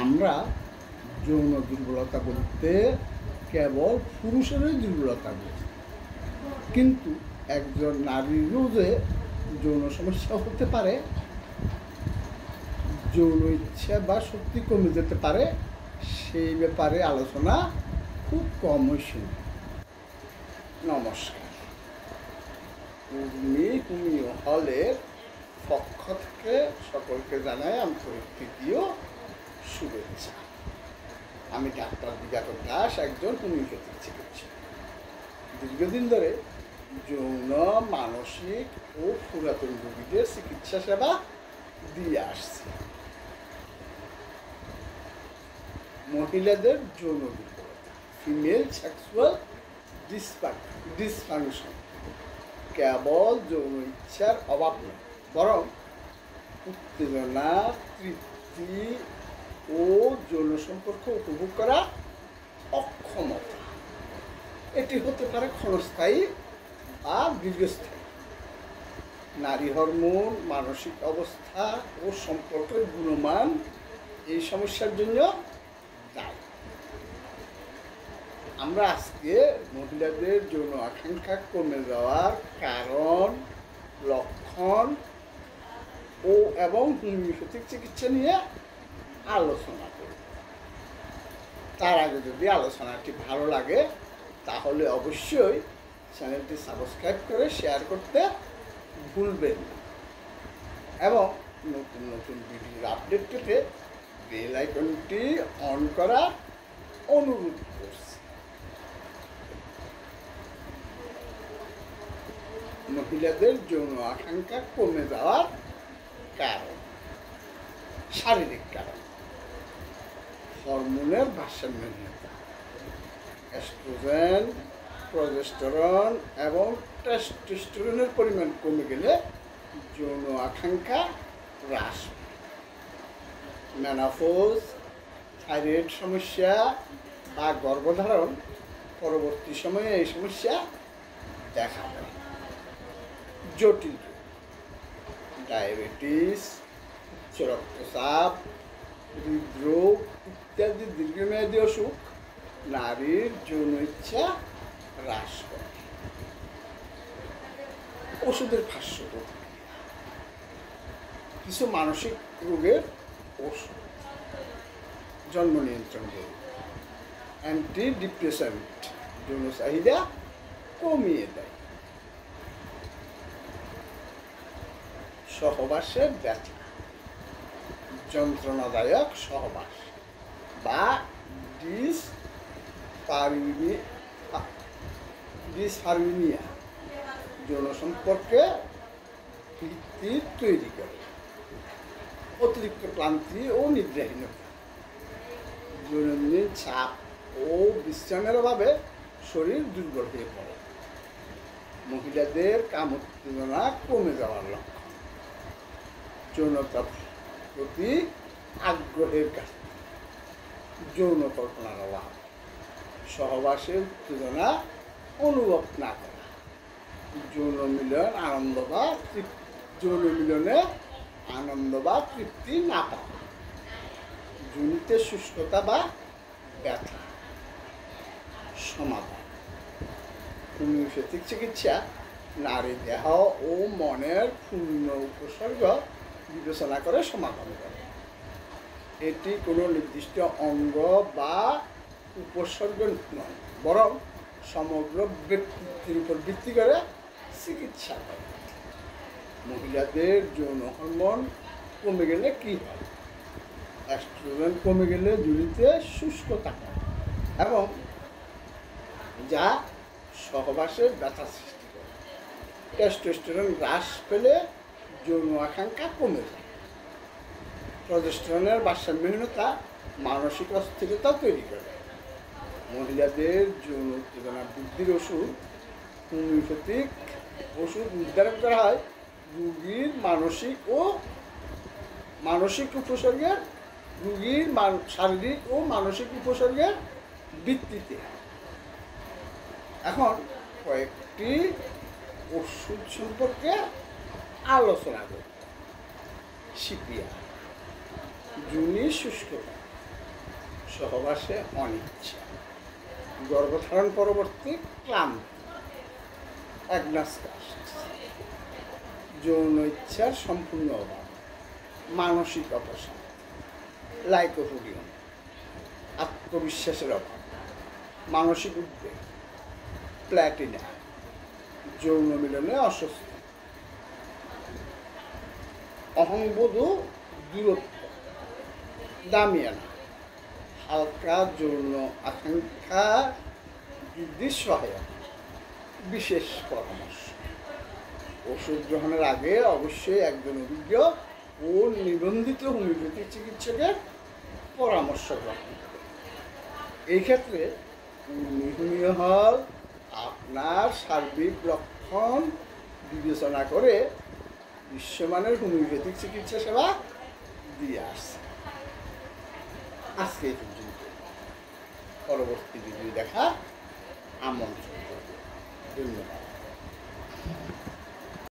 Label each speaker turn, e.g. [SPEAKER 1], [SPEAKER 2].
[SPEAKER 1] আমরা যৌন দুর্বলতা বলতে কেবল পুরুষেরই দুর্বলতা বুঝি, কিন্তু একজন নারীরও যে যৌন সমস্যা হতে পারে, যৌন ইচ্ছা বা শক্তি কমে যেতে পারে, সেই ব্যাপারে আলোচনা খুব কমই শুনি। নমস্কার, হোমিও হলের পক্ষ থেকে সকলকে জানাই আন্তরিক প্রীতি ও শুভেচ্ছা। আমি ডাক্তার বিজ্ঞাপন দাস, একজন হোমিওপ্যাথিক চিকিৎসক। দীর্ঘদিন ধরে যৌন, মানসিক ও পুরাতন রোগীদের চিকিৎসা সেবা দিয়ে আসছি। মহিলাদের যৌন দুর্বলতা, ফিমেল সেক্সুয়াল ডিসফাংশন কেবল যৌন ইচ্ছার অভাব নয়, বরং উত্তেজনা, তৃপ্তি ও যৌন সম্পর্ক উপভোগ করা অক্ষমতা। এটি হতে পারে ক্ষণস্থায়ী বা দীর্ঘস্থায়ী। নারী হরমোন, মানসিক অবস্থা ও সম্পর্কের গুণমান এই সমস্যার জন্য দায়ী। আমরা আজকে মহিলাদের যৌন আকাঙ্ক্ষা কমে যাওয়ার কারণ, লক্ষণ এবং হোমিওপ্যাথিক চিকিৎসা নিয়ে আলোচনা করব। তার আগে যদি আলোচনাটি ভালো লাগে তাহলে অবশ্যই চ্যানেলটি সাবস্ক্রাইব করে শেয়ার করতে ভুলবেন না, এবং নতুন নতুন ভিডিওর আপডেট পেতে বেল আইকনটি অন করার অনুরোধ করছি। মহিলাদের যৌন আকাঙ্ক্ষা কমে যাওয়ার কারণ, শারীরিক কারণ, হরমোনের ভারসাম্যহীনতা, এস্ট্রোজেন, প্রজেস্টেরন এবং টেস্টোস্টেরনের পরিমাণ কমে গেলে যৌন আকাঙ্ক্ষা হ্রাস পায়। মেনোপজ, থাইরয়েড সমস্যা বা গর্ভধারণ পরবর্তী সময়ে এই সমস্যা দেখা দেয়। জটিল রোগ, ডায়াবেটিস, উচ্চ রক্তচাপ, হৃদরোগ ইত্যাদি দীর্ঘমেয়াদী অসুখ নারীর যৌন ইচ্ছা হ্রাস করে। ওষুধের পার্শ্ব প্রতিক্রিয়া, কিছু মানসিক রোগের ওষুধ, জন্ম নিয়ন্ত্রণ রোগ, অ্যান্টিডিপ্রেসেন্ট যৌন চাহিদা কমিয়ে দেয়। সহবাসের ব্যথা, যন্ত্রণাদায়ক সহবাস বা ডিসহারমোনিয়া যৌন সম্পর্কে ভিত্তি তৈরি করে। অতিরিক্ত ক্লান্তি ও নিদ্রাহীনতা, দৈনন্দিন চাপ ও বিশ্রামের অভাবে শরীর দুর্বল হয়ে পড়ে। মহিলাদের কামোত্তেজনা কমে যাওয়ার লক্ষণ, যৌনতার প্রতি আগ্রহের কাছে, যৌন কল্পনার অভাব, সহবাসের উত্তেজনা অনুভব না করা, যৌন মিলনে আনন্দ বা তৃপ্তি না পাওয়া, যোনিতে শুষ্কতা বা ব্যথা। সমাধান, হোমিওপ্যাথিক চিকিৎসা নারী দেহ ও মনের পূর্ণ উপসর্গ বিবেচনা করে সমাধান করে। এটি কোনো নির্দিষ্ট অঙ্গ বা উপসর্গ নয়, বরং সমগ্র ব্যক্তিত্বের উপর ভিত্তি করে চিকিৎসা করে। মহিলাদের যৌন হরমোন কমে গেলে কী হয়? এস্ট্রোজেন কমে গেলে যোনিতে শুষ্কতা হয় এবং যা সহবাসে ব্যথা সৃষ্টি করে। টেস্টোস্টেরন হ্রাস পেলে যৌন আকাঙ্ক্ষা কমে যায়। প্রজেস্টেরনের ভারসাম্যহীনতা মানসিক অস্থিরতা তৈরি করে। মহিলাদের যৌন উত্তেজনা বৃদ্ধির ওষুধ, হোমিওপ্যাথিক ওষুধ নির্ধারণ করা হয় রোগীর শারীরিক ও মানসিক উপসর্গের ভিত্তিতে। এখন কয়েকটি ওষুধ সম্পর্কে আলোচনা করব। সিপিআর, যোনি শুষ্কতা, সহবাসে অনিচ্ছা, গর্ভধারণ পরবর্তী ক্লান্তি, অ্যাগনাস কাস্ট, যৌন ইচ্ছার সম্পূর্ণ অভাব, মানসিক অপশান্তি, লাইকোফোডিয়ন, আত্মবিশ্বাসের অভাব, মানসিক উদ্বেগ, প্ল্যাটিনা, যৌন মিলনে অস্বস্তি, অহংবোধ, দূরত্ব, দামিয়ানা, হালকা যৌন আকাঙ্ক্ষা বৃদ্ধির সহায়ক, বিশেষ পরামর্শ। ওষুধ গ্রহণের আগে অবশ্যই একজন অভিজ্ঞ ও নিবন্ধিত হোমিওপ্যাথি চিকিৎসকের পরামর্শ গ্রহণ করুন। এই ক্ষেত্রে হোমিও হল আপনার সার্বিক লক্ষণ বিবেচনা করে বিশ্বমানের হোমিওপ্যাথিক চিকিৎসা সেবা দিয়ে আসছে। আজকে এই পর্যন্ত, পরবর্তী ভিডিও দেখা আমন্ত্রণ করব। ধন্যবাদ।